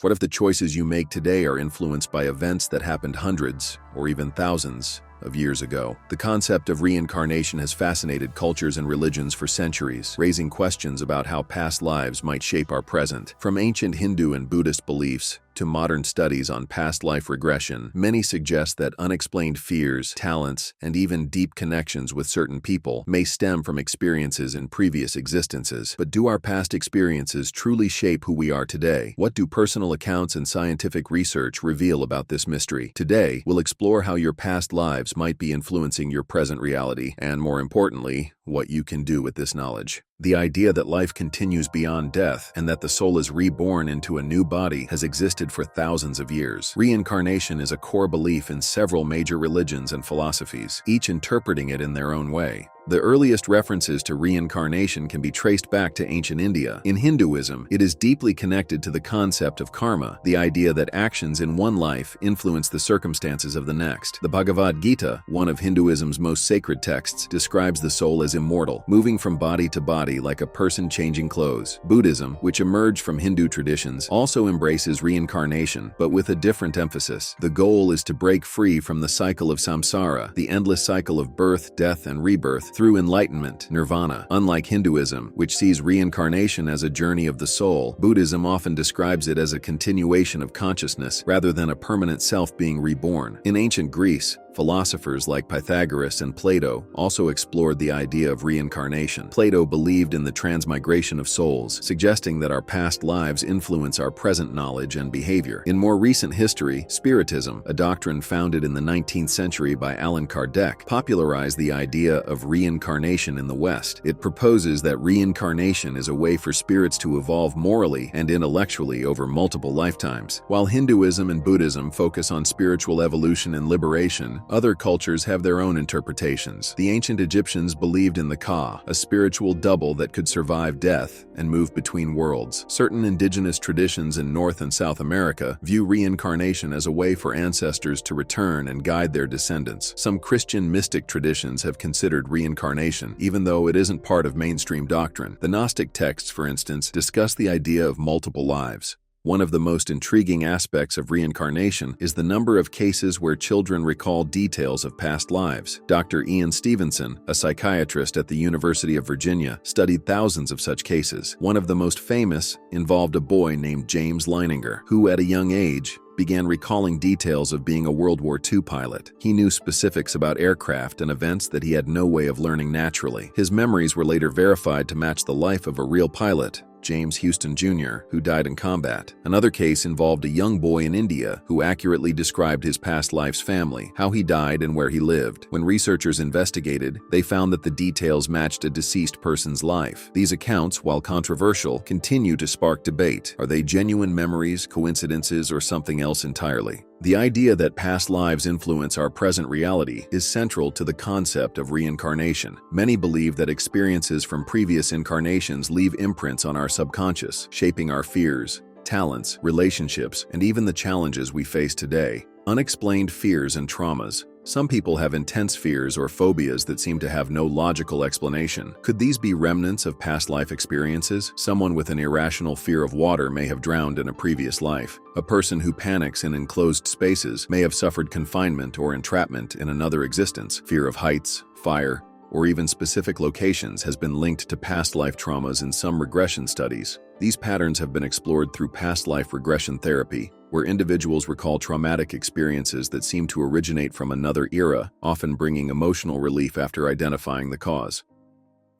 What if the choices you make today are influenced by events that happened hundreds or even thousands of years ago? The concept of reincarnation has fascinated cultures and religions for centuries, raising questions about how past lives might shape our present. From ancient Hindu and Buddhist beliefs to modern studies on past life regression, many suggest that unexplained fears, talents, and even deep connections with certain people may stem from experiences in previous existences. But do our past experiences truly shape who we are today? What do personal accounts and scientific research reveal about this mystery? Today, we'll explore how your past lives might be influencing your present reality, and more importantly, what you can do with this knowledge. The idea that life continues beyond death and that the soul is reborn into a new body has existed for thousands of years. Reincarnation is a core belief in several major religions and philosophies, each interpreting it in their own way. The earliest references to reincarnation can be traced back to ancient India. In Hinduism, it is deeply connected to the concept of karma, the idea that actions in one life influence the circumstances of the next. The Bhagavad Gita, one of Hinduism's most sacred texts, describes the soul as immortal, moving from body to body like a person changing clothes. Buddhism, which emerged from Hindu traditions, also embraces reincarnation, but with a different emphasis. The goal is to break free from the cycle of samsara, the endless cycle of birth, death, and rebirth, through enlightenment, nirvana. Unlike Hinduism, which sees reincarnation as a journey of the soul, Buddhism often describes it as a continuation of consciousness rather than a permanent self being reborn. In ancient Greece, philosophers like Pythagoras and Plato also explored the idea of reincarnation. Plato believed in the transmigration of souls, suggesting that our past lives influence our present knowledge and behavior. In more recent history, Spiritism, a doctrine founded in the 19th century by Allan Kardec, popularized the idea of reincarnation in the West. It proposes that reincarnation is a way for spirits to evolve morally and intellectually over multiple lifetimes. While Hinduism and Buddhism focus on spiritual evolution and liberation, other cultures have their own interpretations. The ancient Egyptians believed in the Ka, a spiritual double that could survive death and move between worlds. Certain indigenous traditions in North and South America view reincarnation as a way for ancestors to return and guide their descendants. Some Christian mystic traditions have considered reincarnation, even though it isn't part of mainstream doctrine. The Gnostic texts, for instance, discuss the idea of multiple lives. One of the most intriguing aspects of reincarnation is the number of cases where children recall details of past lives. Dr. Ian Stevenson, a psychiatrist at the University of Virginia, studied thousands of such cases. One of the most famous involved a boy named James Leininger, who at a young age began recalling details of being a World War II pilot. He knew specifics about aircraft and events that he had no way of learning naturally. His memories were later verified to match the life of a real pilot, James Houston Jr., who died in combat. Another case involved a young boy in India who accurately described his past life's family, how he died, and where he lived. When researchers investigated, they found that the details matched a deceased person's life. These accounts, while controversial, continue to spark debate. Are they genuine memories, coincidences, or something else entirely? The idea that past lives influence our present reality is central to the concept of reincarnation. Many believe that experiences from previous incarnations leave imprints on our subconscious, shaping our fears, talents, relationships, and even the challenges we face today. Unexplained fears and traumas. Some people have intense fears or phobias that seem to have no logical explanation. Could these be remnants of past life experiences? Someone with an irrational fear of water may have drowned in a previous life. A person who panics in enclosed spaces may have suffered confinement or entrapment in another existence. Fear of heights, fire, or even specific locations has been linked to past life traumas in some regression studies. These patterns have been explored through past life regression therapy, where individuals recall traumatic experiences that seem to originate from another era, often bringing emotional relief after identifying the cause.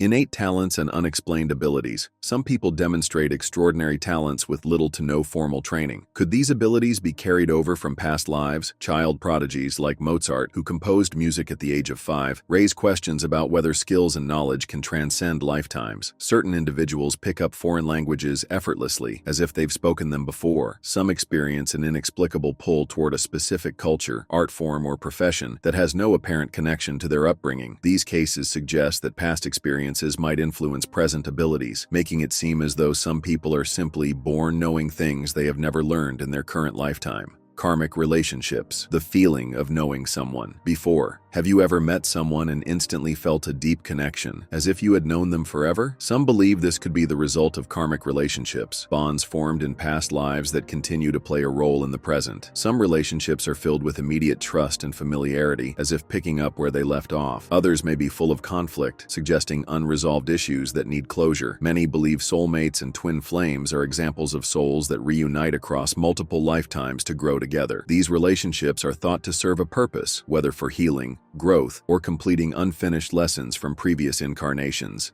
Innate talents and unexplained abilities. Some people demonstrate extraordinary talents with little to no formal training. Could these abilities be carried over from past lives? Child prodigies like Mozart, who composed music at the age of 5, raise questions about whether skills and knowledge can transcend lifetimes. Certain individuals pick up foreign languages effortlessly, as if they've spoken them before. Some experience an inexplicable pull toward a specific culture, art form, or profession that has no apparent connection to their upbringing. These cases suggest that past experiences might influence present abilities, making it seem as though some people are simply born knowing things they have never learned in their current lifetime. Karmic relationships, the feeling of knowing someone before. Have you ever met someone and instantly felt a deep connection, as if you had known them forever? Some believe this could be the result of karmic relationships, bonds formed in past lives that continue to play a role in the present. Some relationships are filled with immediate trust and familiarity, as if picking up where they left off. Others may be full of conflict, suggesting unresolved issues that need closure. Many believe soulmates and twin flames are examples of souls that reunite across multiple lifetimes to grow together. These relationships are thought to serve a purpose, whether for healing, growth, or completing unfinished lessons from previous incarnations.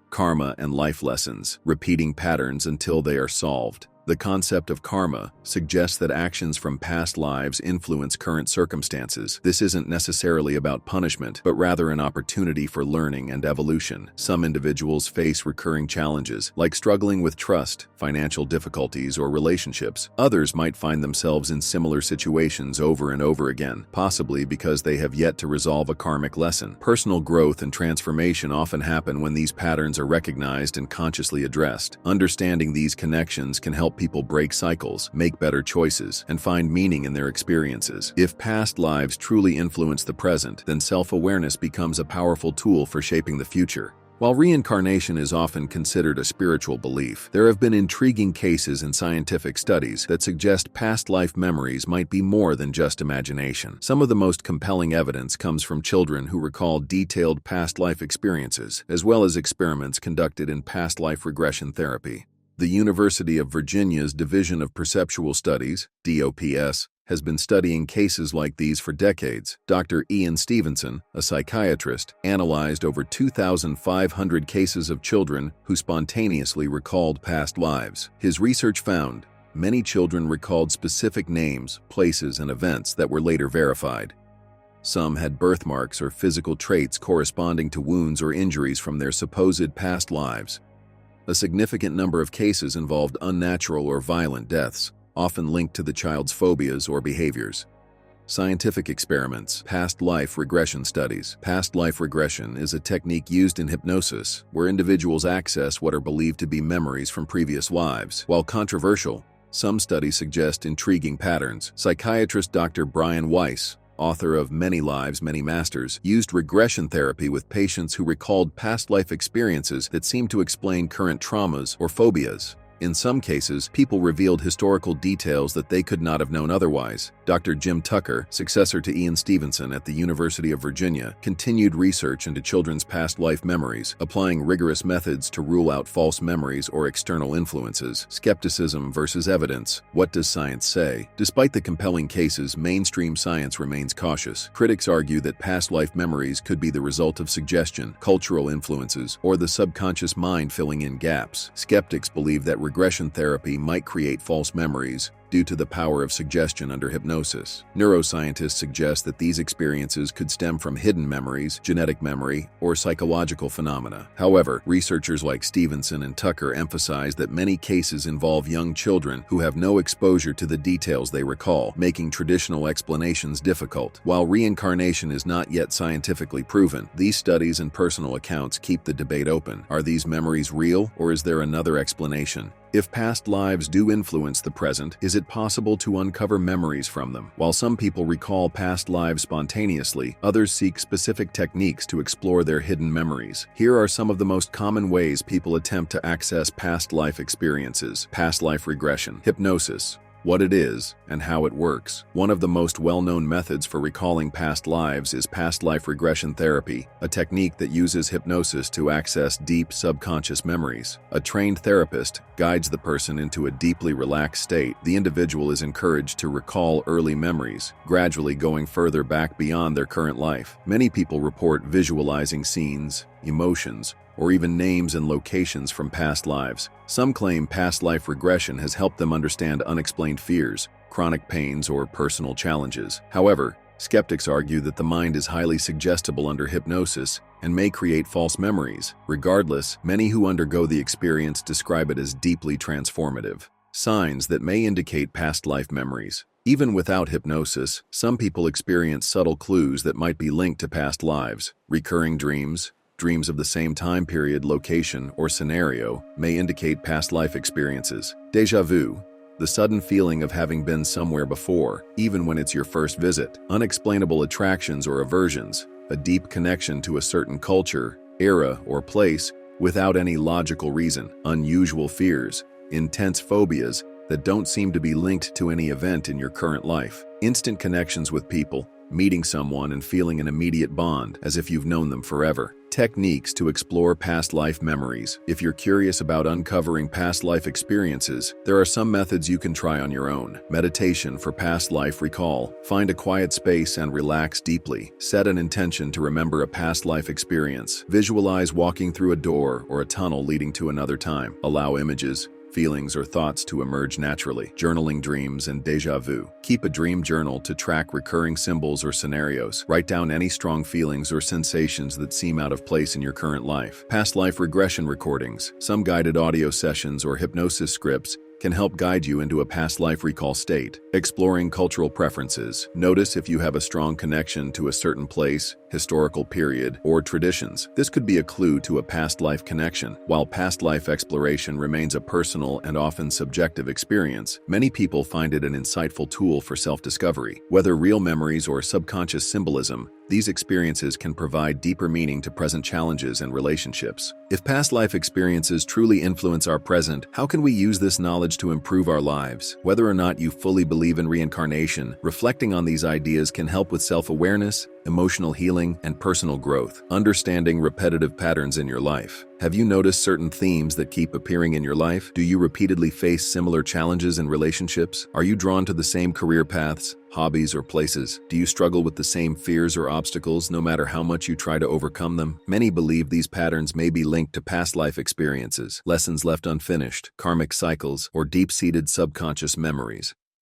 Karma and life lessons, repeating patterns until they are solved. The concept of karma suggests that actions from past lives influence current circumstances. This isn't necessarily about punishment, but rather an opportunity for learning and evolution. Some individuals face recurring challenges, like struggling with trust, financial difficulties, or relationships. Others might find themselves in similar situations over and over again, possibly because they have yet to resolve a karmic lesson. Personal growth and transformation often happen when these patterns are recognized and consciously addressed. Understanding these connections can help people break cycles, make better choices, and find meaning in their experiences. If past lives truly influence the present, then self-awareness becomes a powerful tool for shaping the future. While reincarnation is often considered a spiritual belief, there have been intriguing cases in scientific studies that suggest past life memories might be more than just imagination. Some of the most compelling evidence comes from children who recall detailed past life experiences, as well as experiments conducted in past life regression therapy. The University of Virginia's Division of Perceptual Studies, DOPS, has been studying cases like these for decades. Dr. Ian Stevenson, a psychiatrist, analyzed over 2,500 cases of children who spontaneously recalled past lives. His research found many children recalled specific names, places, and events that were later verified. Some had birthmarks or physical traits corresponding to wounds or injuries from their supposed past lives. A significant number of cases involved unnatural or violent deaths, often linked to the child's phobias or behaviors. Scientific experiments, past life regression studies. Past life regression is a technique used in hypnosis where individuals access what are believed to be memories from previous lives. While controversial, some studies suggest intriguing patterns. Psychiatrist Dr. Brian Weiss, author of Many Lives, Many Masters, used regression therapy with patients who recalled past life experiences that seemed to explain current traumas or phobias. In some cases, people revealed historical details that they could not have known otherwise. Dr. Jim Tucker, successor to Ian Stevenson at the University of Virginia, continued research into children's past life memories, applying rigorous methods to rule out false memories or external influences. Skepticism versus evidence. What does science say? Despite the compelling cases, mainstream science remains cautious. Critics argue that past life memories could be the result of suggestion, cultural influences, or the subconscious mind filling in gaps. Skeptics believe that regression therapy might create false memories due to the power of suggestion under hypnosis. Neuroscientists suggest that these experiences could stem from hidden memories, genetic memory, or psychological phenomena. However, researchers like Stevenson and Tucker emphasize that many cases involve young children who have no exposure to the details they recall, making traditional explanations difficult. While reincarnation is not yet scientifically proven, these studies and personal accounts keep the debate open. Are these memories real, or is there another explanation? If past lives do influence the present, is it possible to uncover memories from them? While some people recall past lives spontaneously, others seek specific techniques to explore their hidden memories. Here are some of the most common ways people attempt to access past life experiences. Past life regression. Hypnosis. What it is and how it works. One of the most well-known methods for recalling past lives is past life regression therapy, a technique that uses hypnosis to access deep subconscious memories. A trained therapist guides the person into a deeply relaxed state. The individual is encouraged to recall early memories, gradually going further back beyond their current life. Many people report visualizing scenes, emotions, or even names and locations from past lives. Some claim past life regression has helped them understand unexplained fears, chronic pains, or personal challenges. However, skeptics argue that the mind is highly suggestible under hypnosis and may create false memories. Regardless, many who undergo the experience describe it as deeply transformative. Signs that may indicate past life memories. Even without hypnosis, some people experience subtle clues that might be linked to past lives. Recurring dreams of the same time period, location, or scenario may indicate past life experiences. Déjà vu. The sudden feeling of having been somewhere before, even when it's your first visit. Unexplainable attractions or aversions. A deep connection to a certain culture, era, or place without any logical reason. Unusual fears. Intense phobias that don't seem to be linked to any event in your current life. Instant connections with people. Meeting someone and feeling an immediate bond, as if you've known them forever. Techniques to explore past life memories. If you're curious about uncovering past life experiences, there are some methods you can try on your own. Meditation for past life recall. Find a quiet space and relax deeply. Set an intention to remember a past life experience. Visualize walking through a door or a tunnel leading to another time. Allow images, feelings, or thoughts to emerge naturally. Journaling dreams and déjà vu. Keep a dream journal to track recurring symbols or scenarios. Write down any strong feelings or sensations that seem out of place in your current life. Past life regression recordings. Some guided audio sessions or hypnosis scripts can help guide you into a past life recall state. Exploring cultural preferences. Notice if you have a strong connection to a certain place, historical period, or traditions. This could be a clue to a past life connection. While past life exploration remains a personal and often subjective experience, many people find it an insightful tool for self-discovery. Whether real memories or subconscious symbolism, these experiences can provide deeper meaning to present challenges and relationships. If past life experiences truly influence our present, how can we use this knowledge to improve our lives? Whether or not you fully believe in reincarnation, reflecting on these ideas can help with self-awareness, emotional healing, and personal growth. Understanding repetitive patterns in your life. Have you noticed certain themes that keep appearing in your life? Do you repeatedly face similar challenges in relationships? Are you drawn to the same career paths, hobbies, or places? Do you struggle with the same fears or obstacles no matter how much you try to overcome them? Many believe these patterns may be linked to past life experiences, lessons left unfinished, karmic cycles, or deep-seated subconscious memories.